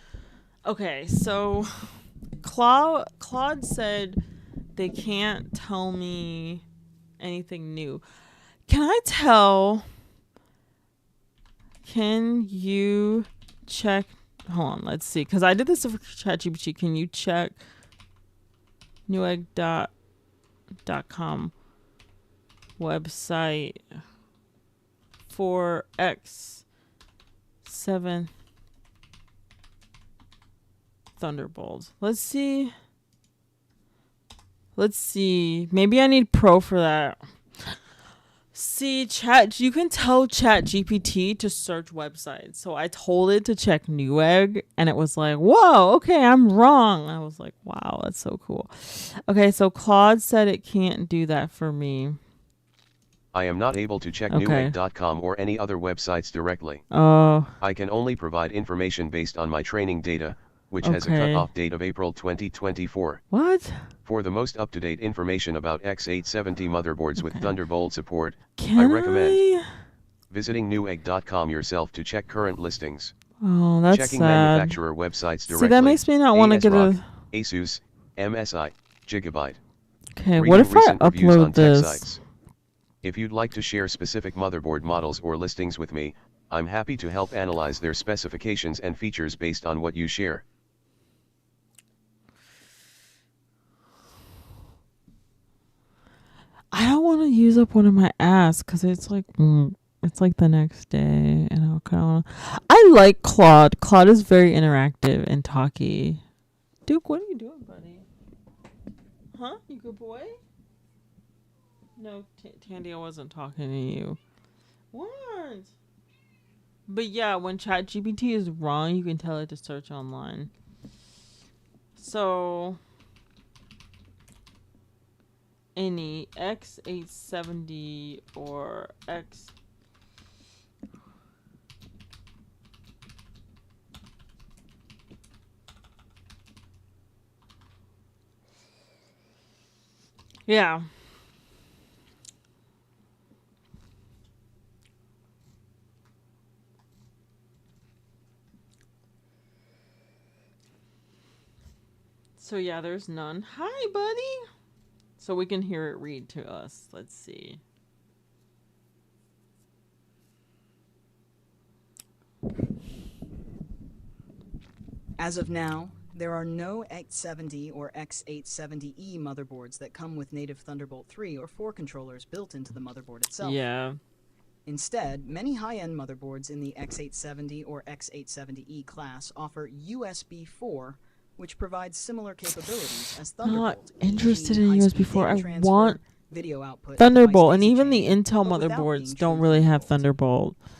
Okay, so Claude said they can't tell me anything new. Can you check? Hold on, let's see. Because I did this for ChatGPT. Can you check newegg.com website for X7 Thunderbolt? Let's see. Maybe I need Pro for that. See, you can tell ChatGPT to search websites. So I told it to check Newegg, and it was like, whoa, okay, I'm wrong. I was like, wow, that's so cool. Okay, so Claude said it can't do that for me. I am not able to check Okay. Newegg.com or any other websites directly. Oh, I can only provide information based on my training data, which has a Okay. cutoff date of April 2024. what? For the most up-to-date information about X870 motherboards with Okay. Thunderbolt support, Can recommend visiting Newegg.com yourself to check current listings. Oh, that's Checking sad. manufacturer websites directly. See, that makes me not want to get ASRock, a... Asus, MSI, Gigabyte. Okay, Reading what if I recent reviews on upload tech this? sites. If you'd like to share specific motherboard models or listings with me, I'm happy to help analyze their specifications and features based on what you share. I don't want to use up one of my apps because it's like the next day, and I kind of want. I like Claude. Claude is very interactive and talky. Duke, what are you doing, buddy? Huh? You good boy? No, Tandy, I wasn't talking to you. What? But yeah, when ChatGPT is wrong, you can tell it to search online. So any X870 or X Yeah. So yeah, there's none. Hi, buddy. So we can hear it read to us. Let's see. As of now, there are no X70 or X870E motherboards that come with native Thunderbolt 3 or 4 controllers built into the motherboard itself. Yeah. Instead, many high-end motherboards in the X870 or X870E class offer USB 4, which provides similar capabilities as Thunderbolt. Not interested e.g. in high-speed USB 4. data I transfer, want video output, Thunderbolt, device and daisy even the chaining, Intel but without motherboards being don't true really have Thunderbolt. Thunderbolt.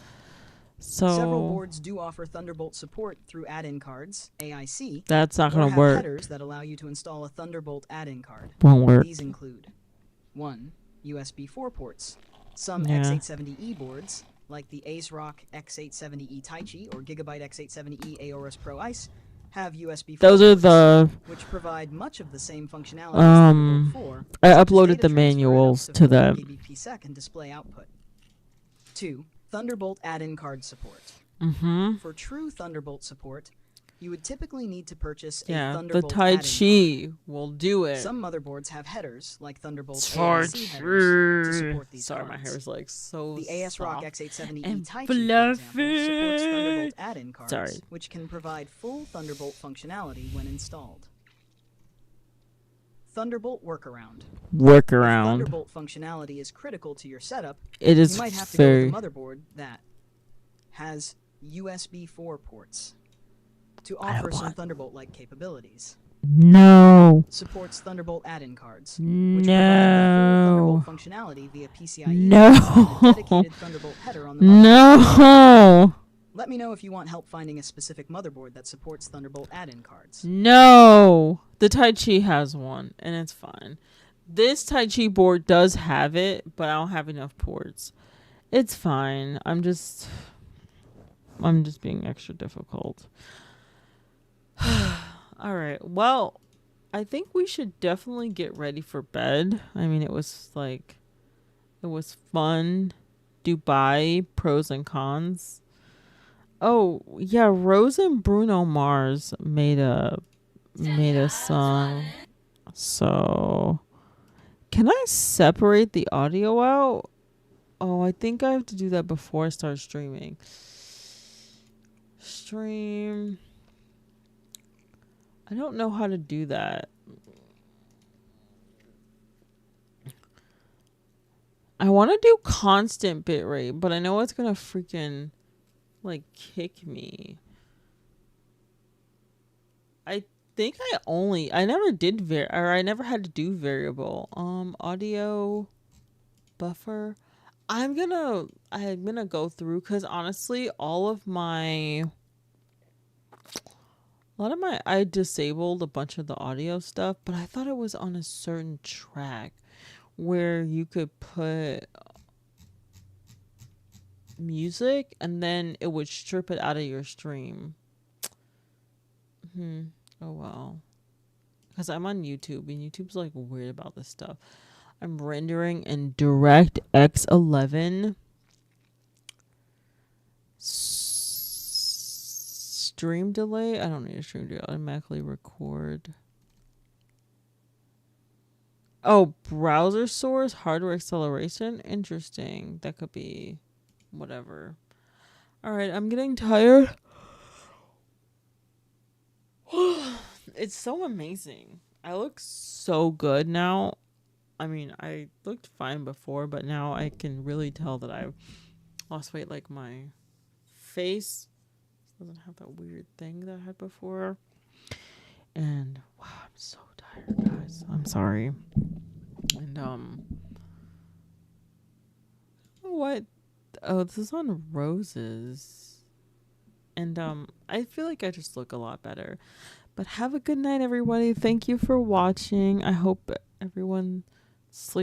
So Several boards do offer Thunderbolt support through add-in cards, AIC, that's not or gonna have work. headers that allow you to install a Thunderbolt add-in card. Won't work. These include 1. USB 4 ports. Some Yeah. X870E boards, like the ASRock X870E Taichi or Gigabyte X870E Aorus Pro Ice, have USB 4 Those are ports, the which provide much of the same functionality as Thunderbolt 4. I such as uploaded data the transfer at manuals up to 4 them. Gbps and display output. 2. Thunderbolt add-in card support. Mm-hmm. For true Thunderbolt support, you would typically need to purchase a Yeah, the Thunderbolt Tai add-in Chi will do it. Some motherboards have headers, like Thunderbolt Tai AIC headers, to Chi. support these Sorry, my cards. hair is like so The ASRock soft X870E and Taichi, for example, supports fluffy. Thunderbolt add-in cards, Sorry. which can provide full Thunderbolt functionality when installed. Thunderbolt workaround. If Workaround. Thunderbolt functionality is critical to your setup, It is you might have to very. go with a motherboard that has USB 4 ports to I don't offer some want- Thunderbolt-like capabilities. No. Supports Thunderbolt add-in cards, which provide the full No. Thunderbolt functionality via PCIe No. and a dedicated Thunderbolt header on the motherboard. No. Let me know if you want help finding a specific motherboard that supports Thunderbolt add-in cards. No. The Tai Chi has one, and it's fine. This Tai Chi board does have it, but I don't have enough ports. It's fine. I'm just being extra difficult. All right. Well, I think we should definitely get ready for bed. I mean, it was fun. Dubai, pros and cons. Oh, yeah, Rose and Bruno Mars made a song. So, can I separate the audio out? Oh, I think I have to do that before I start streaming. Stream. I don't know how to do that. I want to do constant bitrate, but I know it's going to freaking like kick me. I think I never did I never had to do variable audio buffer. I'm gonna go through, because honestly I disabled a bunch of the audio stuff, but I thought it was on a certain track where you could put music and then it would strip it out of your stream. Oh well. Because I'm on YouTube, and YouTube's like weird about this stuff. I'm rendering in DirectX 11. Stream delay? I don't need a stream delay. Automatically record. Oh, browser source, hardware acceleration. Interesting. That could be whatever. All right, I'm getting tired. It's so amazing. I look so good now. I mean, I looked fine before, but now I can really tell that I've lost weight. Like, my face doesn't have that weird thing that I had before. And wow, I'm so tired, guys. I'm sorry. And what? Oh, this is on Roses. And I feel like I just look a lot better. But have a good night, everybody. Thank you for watching. I hope everyone sleeps.